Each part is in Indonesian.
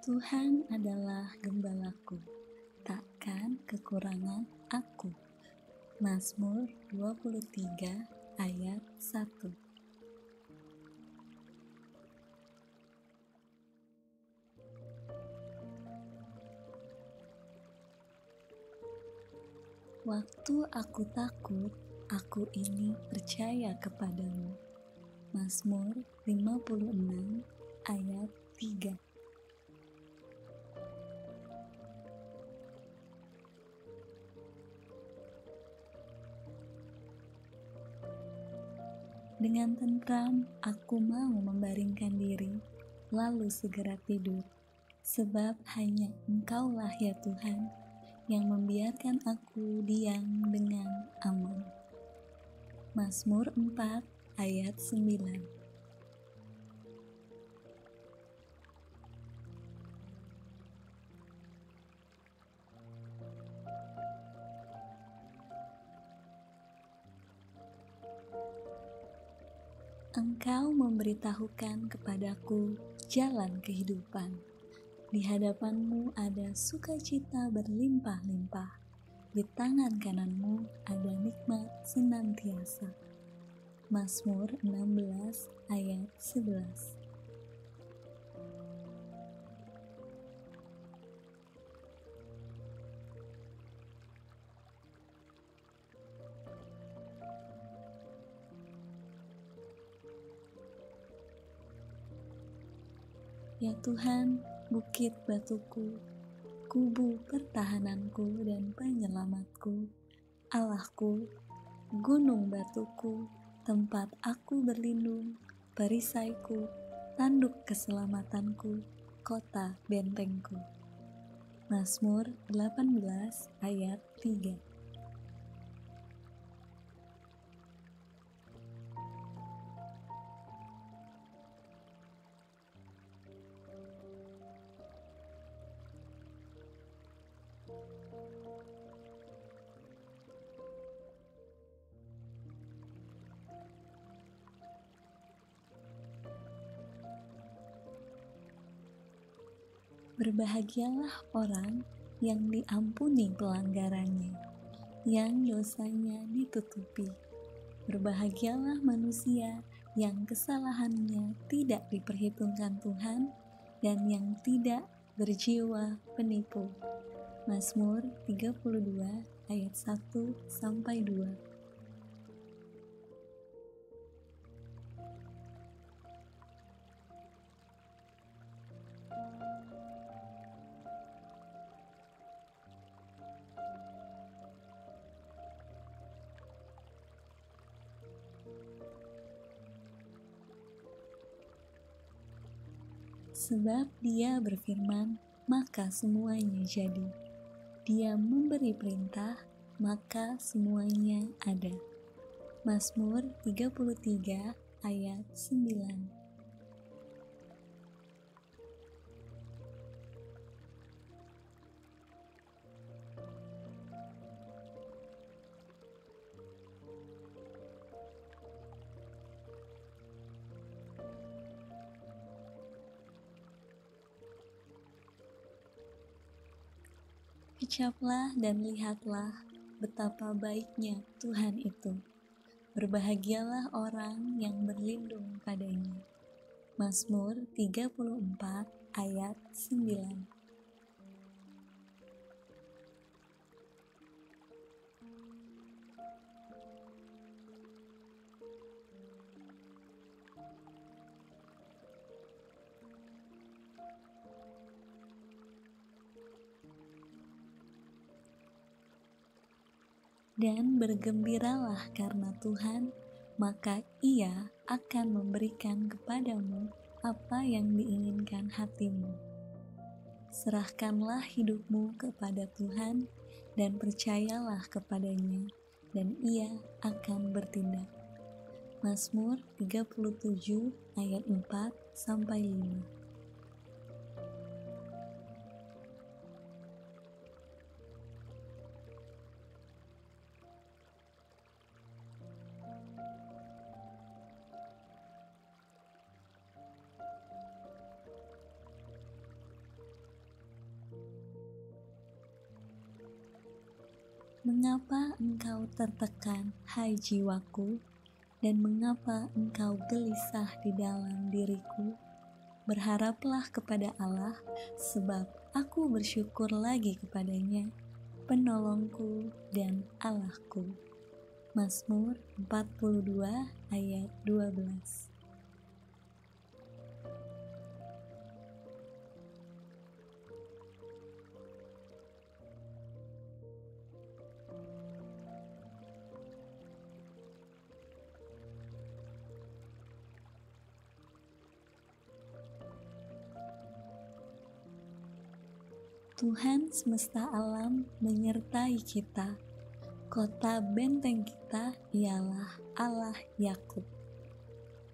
Tuhan adalah gembalaku, takkan kekurangan aku. Mazmur 23 ayat 1. Waktu aku takut, aku ini percaya kepadamu. Mazmur 56 ayat 3. Dengan tentram aku mau membaringkan diri, lalu segera tidur. Sebab hanya Engkaulah ya Tuhan, yang membiarkan aku diam dengan aman. Mazmur 4 ayat 9. Engkau memberitahukan kepadaku jalan kehidupan. Di hadapanmu ada sukacita berlimpah-limpah. Di tangan kananmu ada nikmat senantiasa. Mazmur 16 ayat 11. Ya Tuhan, bukit batuku, kubu pertahananku dan penyelamatku, Allahku, gunung batuku, tempat aku berlindung, perisaiku, tanduk keselamatanku, kota bentengku. Mazmur 18 ayat 3. Berbahagialah orang yang diampuni pelanggarannya, yang dosanya ditutupi. Berbahagialah manusia yang kesalahannya tidak diperhitungkan Tuhan dan yang tidak berjiwa penipu. Mazmur 32 ayat 1-2. Sebab Dia berfirman, maka semuanya jadi. Dia memberi perintah, maka semuanya ada. Mazmur 33 ayat 9. Ucaplah dan lihatlah betapa baiknya Tuhan itu. Berbahagialah orang yang berlindung padanya. Mazmur 34 ayat 9. Dan bergembiralah karena Tuhan, maka Ia akan memberikan kepadamu apa yang diinginkan hatimu. Serahkanlah hidupmu kepada Tuhan dan percayalah kepadanya, dan Ia akan bertindak. Mazmur 37 ayat 4-5. Mengapa engkau tertekan, hai jiwaku, dan mengapa engkau gelisah di dalam diriku? Berharaplah kepada Allah, sebab aku bersyukur lagi kepadanya, penolongku dan Allahku. Mazmur 42 ayat 12. Tuhan semesta alam menyertai kita. Kota benteng kita ialah Allah Yakub.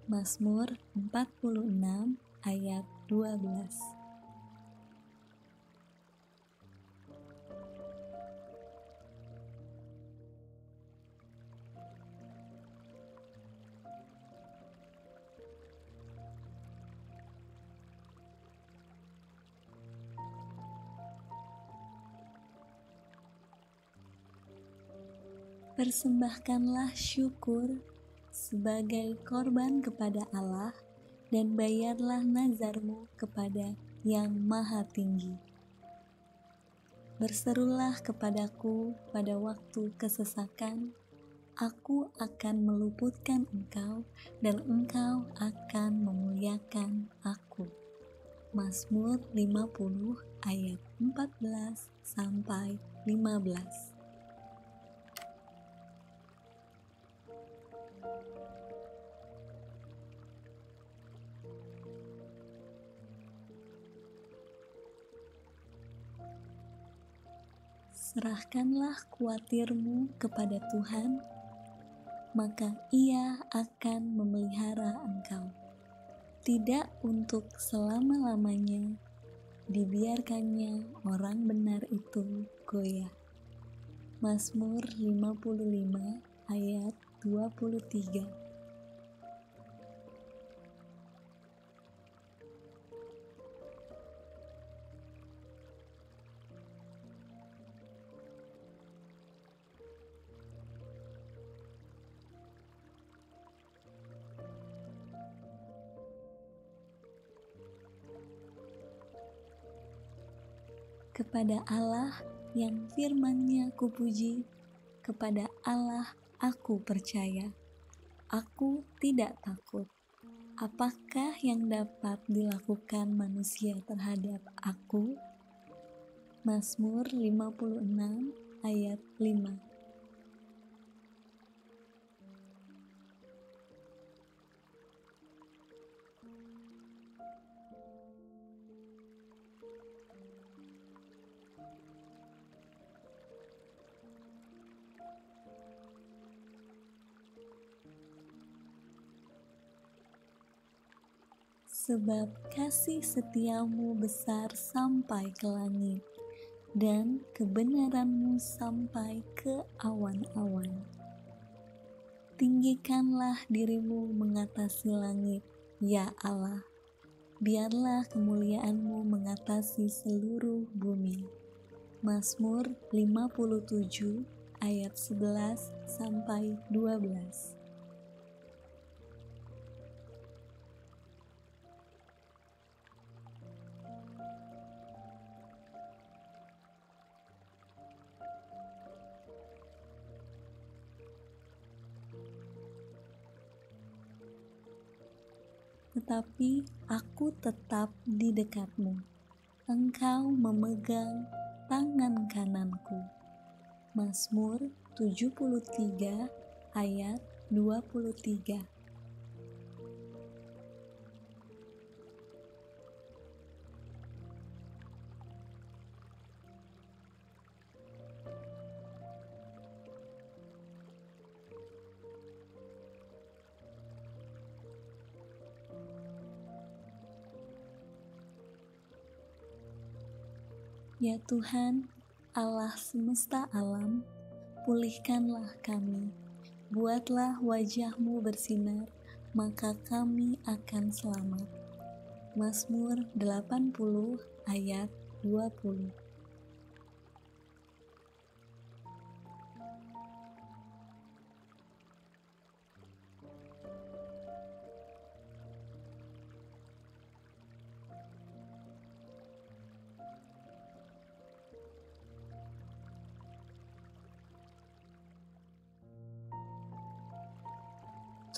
Mazmur 46 ayat 12. Persembahkanlah syukur sebagai korban kepada Allah dan bayarlah nazarmu kepada Yang Maha Tinggi. Berserulah kepadaku pada waktu kesesakan, aku akan meluputkan engkau dan engkau akan memuliakan aku. Mazmur 50 ayat 14 sampai 15. Serahkanlah kuatirmu kepada Tuhan, maka Ia akan memelihara engkau. Tidak untuk selama-lamanya dibiarkannya orang benar itu goyah. Mazmur 55 ayat 23. Kepada Allah yang firman-Nya kupuji, kepada Allah aku percaya. Aku tidak takut. Apakah yang dapat dilakukan manusia terhadap aku? Mazmur 56 ayat 5. Sebab kasih setiamu besar sampai ke langit, dan kebenaranmu sampai ke awan-awan. Tinggikanlah dirimu mengatasi langit, ya Allah. Biarlah kemuliaanmu mengatasi seluruh bumi. Mazmur 57 ayat 11 sampai 12. Tetapi aku tetap di dekatmu. Engkau memegang tangan kananku. Mazmur 73 ayat 23. Ya Tuhan, Allah semesta alam, pulihkanlah kami. Buatlah wajah-Mu bersinar, maka kami akan selamat. Mazmur 80 ayat 20.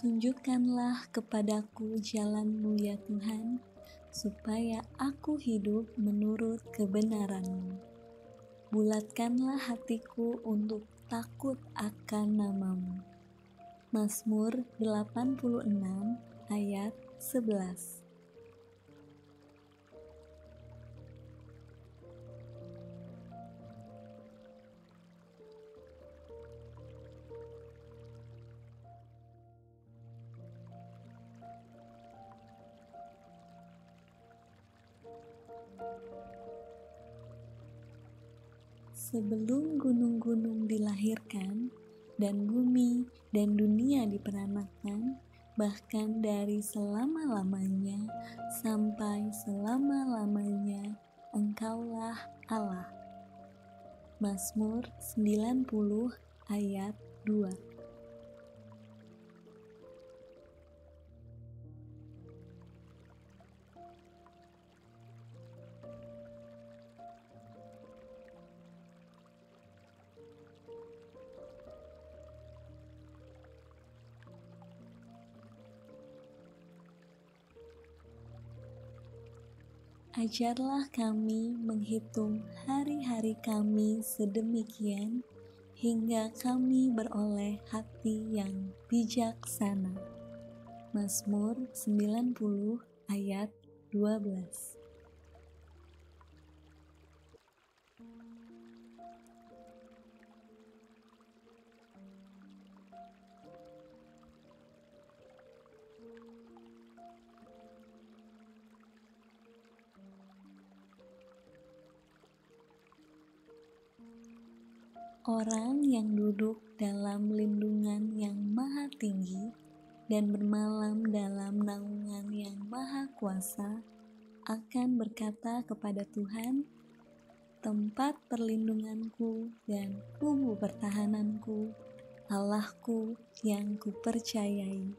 Tunjukkanlah kepadaku jalan-Mu ya Tuhan, supaya aku hidup menurut kebenaran-Mu. Bulatkanlah hatiku untuk takut akan nama-Mu. Mazmur 86 ayat 11. Sebelum gunung-gunung dilahirkan, dan bumi dan dunia diperanakan, bahkan dari selama-lamanya sampai selama-lamanya, Engkaulah Allah. Mazmur 90 ayat 2. Ajarlah kami menghitung hari-hari kami sedemikian, hingga kami beroleh hati yang bijaksana. Mazmur 90 ayat 12. Orang yang duduk dalam lindungan yang maha tinggi dan bermalam dalam naungan yang maha kuasa akan berkata kepada Tuhan, tempat perlindunganku dan kubu pertahananku, Allahku yang kupercayai.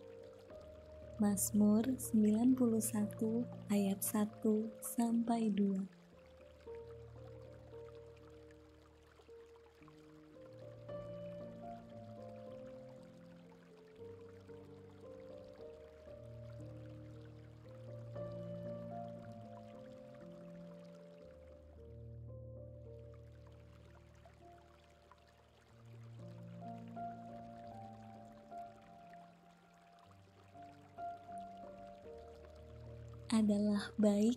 Mazmur 91 ayat 1-2. Adalah baik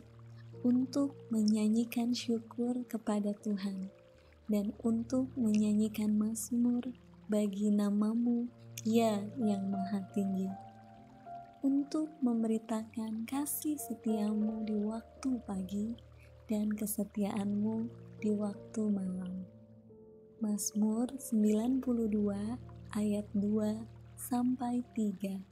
untuk menyanyikan syukur kepada Tuhan dan untuk menyanyikan mazmur bagi nama-Mu, ya yang maha tinggi, untuk memberitakan kasih setia-Mu di waktu pagi dan kesetiaan-Mu di waktu malam. Mazmur 92 ayat 2-3.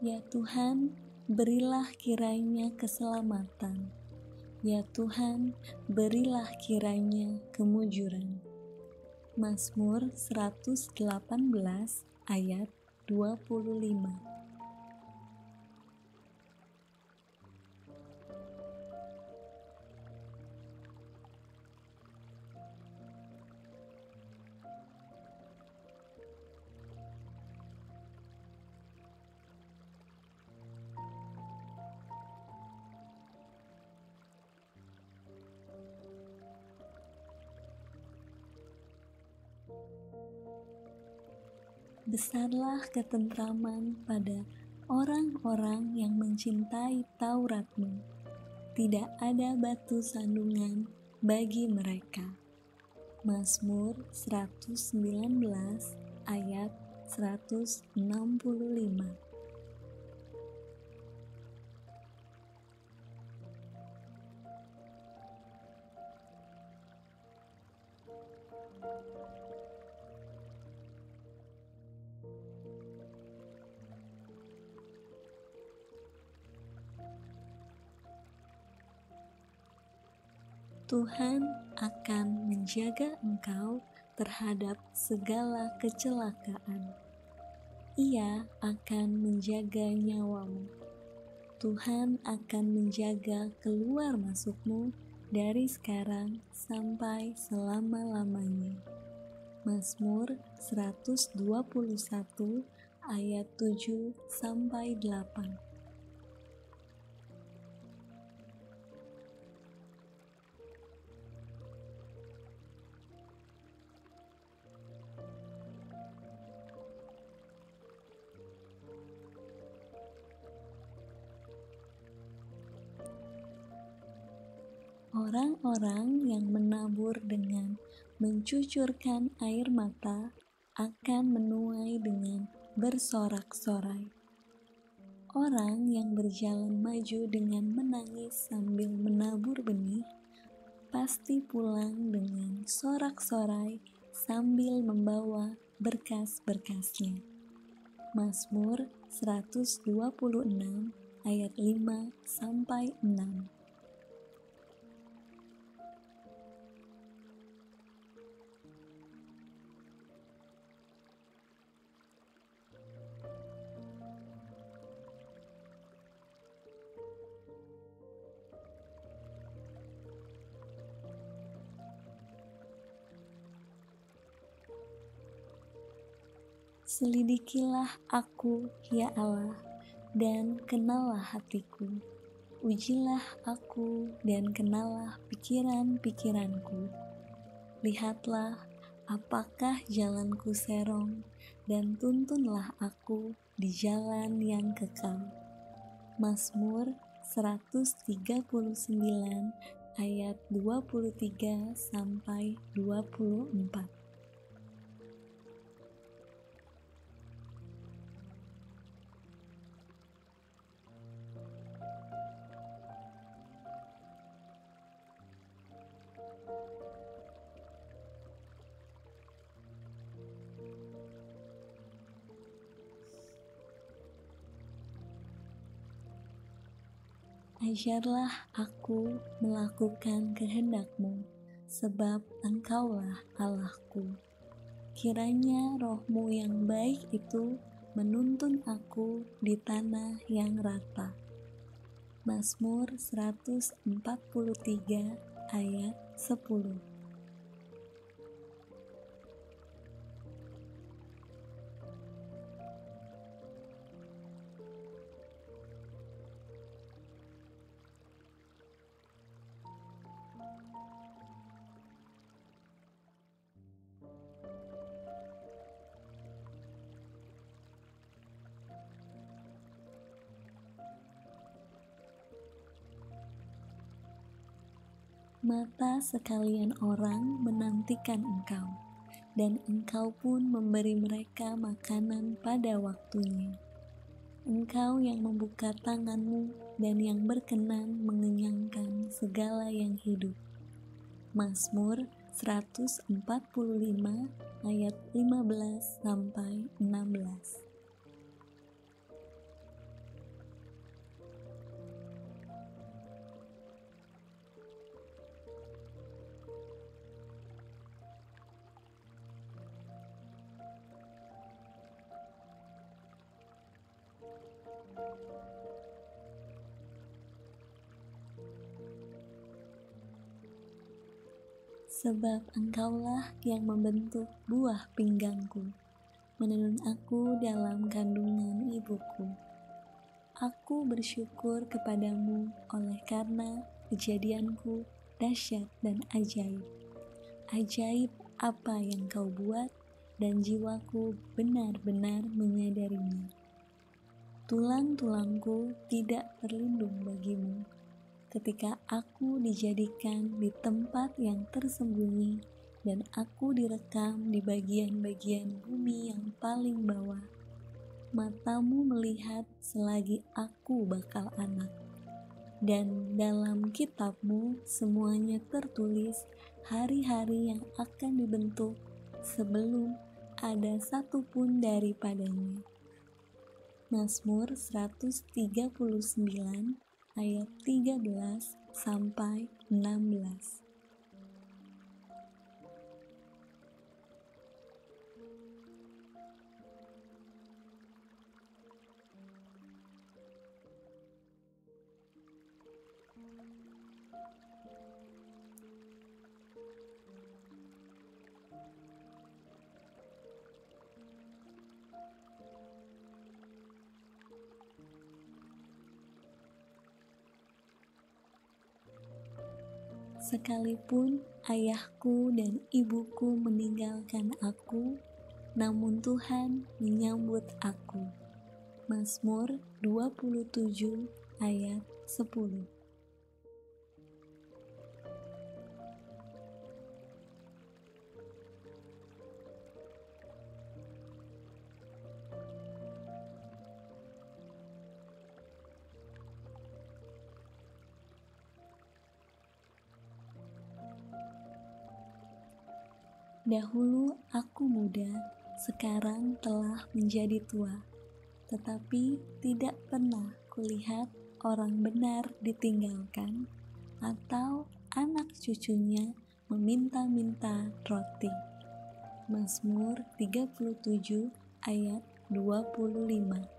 Ya Tuhan, berilah kiranya keselamatan. Ya Tuhan, berilah kiranya kemujuran. Mazmur 118 ayat 25. Besarlah ketentraman pada orang-orang yang mencintai Taurat-Mu. Tidak ada batu sandungan bagi mereka. Mazmur 119 ayat 165. Tuhan akan menjaga engkau terhadap segala kecelakaan. Ia akan menjaga nyawamu. Tuhan akan menjaga keluar masukmu dari sekarang sampai selama-lamanya. Mazmur 121 ayat 7-8. Orang-orang yang menabur dengan mencucurkan air mata akan menuai dengan bersorak-sorai. Orang yang berjalan maju dengan menangis sambil menabur benih pasti pulang dengan sorak-sorai sambil membawa berkas-berkasnya. Mazmur 126 ayat 5-6. Selidikilah aku, ya Allah, dan kenallah hatiku. Ujilah aku dan kenallah pikiran-pikiranku. Lihatlah apakah jalanku serong, dan tuntunlah aku di jalan yang kekal. Mazmur 139 ayat 23-24. Ajarlah aku melakukan kehendak-Mu, sebab Engkaulah Allahku. Kiranya roh-Mu yang baik itu menuntun aku di tanah yang rata. Mazmur 143 ayat 10. Mata sekalian orang menantikan Engkau, dan Engkau pun memberi mereka makanan pada waktunya. Engkau yang membuka tangan-Mu dan yang berkenan mengenyangkan segala yang hidup. Mazmur 145 ayat 15-16. Sebab Engkaulah yang membentuk buah pinggangku, menenun aku dalam kandungan ibuku. Aku bersyukur kepadamu oleh karena kejadianku dahsyat dan ajaib. Ajaib apa yang Kau buat, dan jiwaku benar-benar menyadarinya. Tulang-tulangku tidak terlindung bagimu, ketika aku dijadikan di tempat yang tersembunyi dan aku direkam di bagian-bagian bumi yang paling bawah. Matamu melihat selagi aku bakal anak, dan dalam kitab-Mu semuanya tertulis hari-hari yang akan dibentuk sebelum ada satu pun daripadanya. Mazmur 139 ayat 13-16. Sekalipun ayahku dan ibuku meninggalkan aku, namun Tuhan menyambut aku. Mazmur 27 ayat 10. Dahulu aku muda, sekarang telah menjadi tua, tetapi tidak pernah kulihat orang benar ditinggalkan, atau anak cucunya meminta-minta roti. Mazmur 37 ayat 25.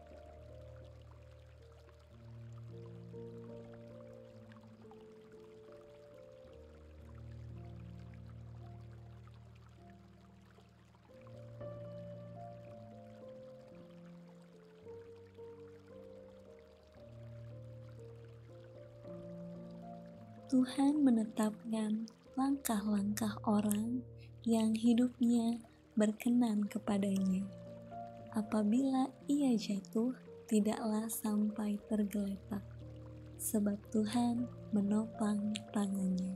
Tuhan menetapkan langkah-langkah orang yang hidupnya berkenan kepadanya. Apabila ia jatuh, tidaklah sampai tergeletak, sebab Tuhan menopang tangannya.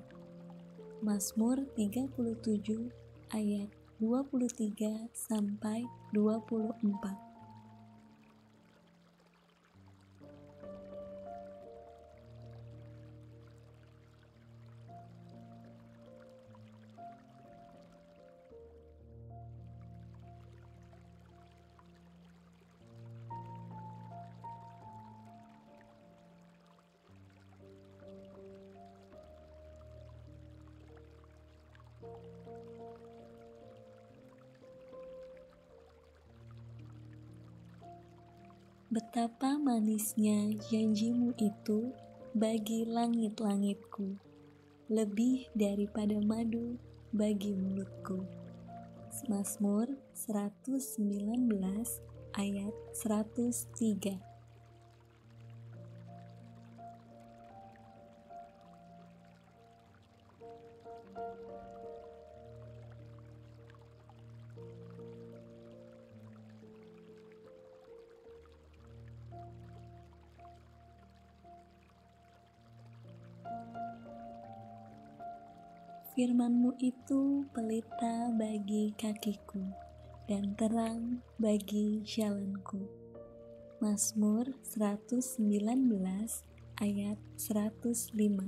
Mazmur 37 ayat 23 sampai 24. Betapa manisnya janjimu itu bagi langit-langitku, lebih daripada madu bagi mulutku. Mazmur 119 ayat 103. Firman-Mu itu pelita bagi kakiku dan terang bagi jalanku. Mazmur 119 ayat 105.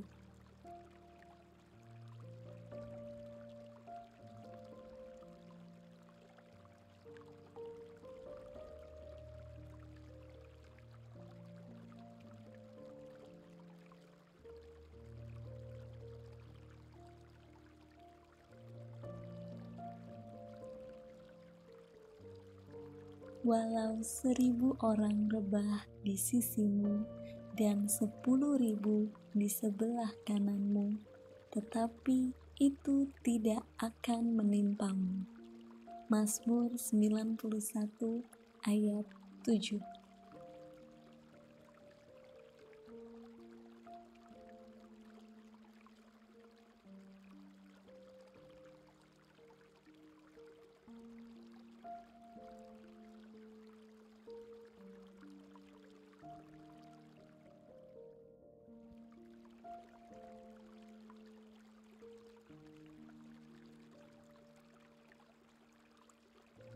Walau 1000 orang rebah di sisimu dan 10.000 di sebelah kananmu, tetapi itu tidak akan menimpamu. Mazmur 91 ayat 7.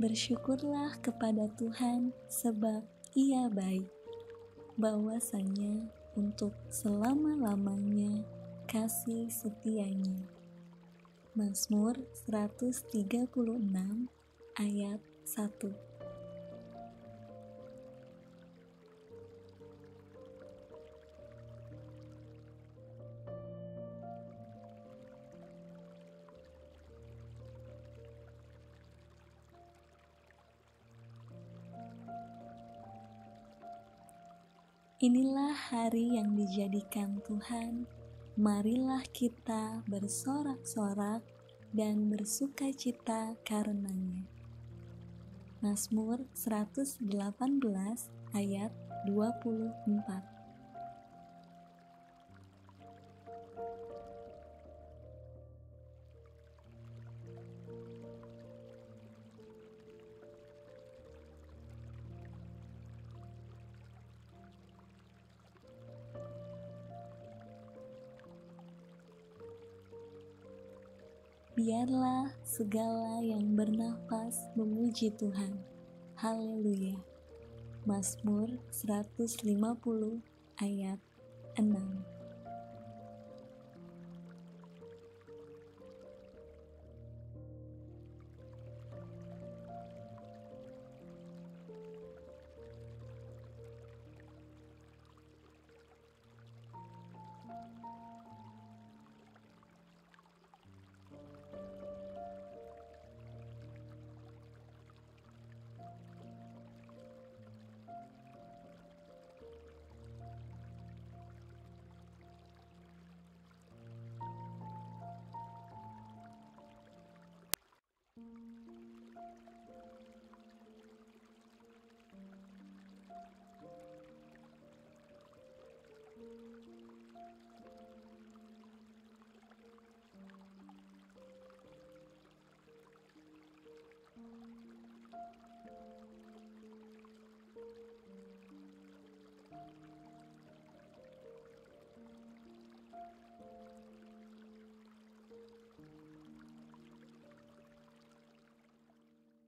Bersyukurlah kepada Tuhan sebab Ia baik, bahwasanya untuk selama-lamanya kasih setianya. Mazmur 136 ayat 1. Inilah hari yang dijadikan Tuhan, marilah kita bersorak-sorak dan bersukacita karenanya. Mazmur 118 ayat 24. Biarlah segala yang bernafas memuji Tuhan. Haleluya. Mazmur 150 ayat 6.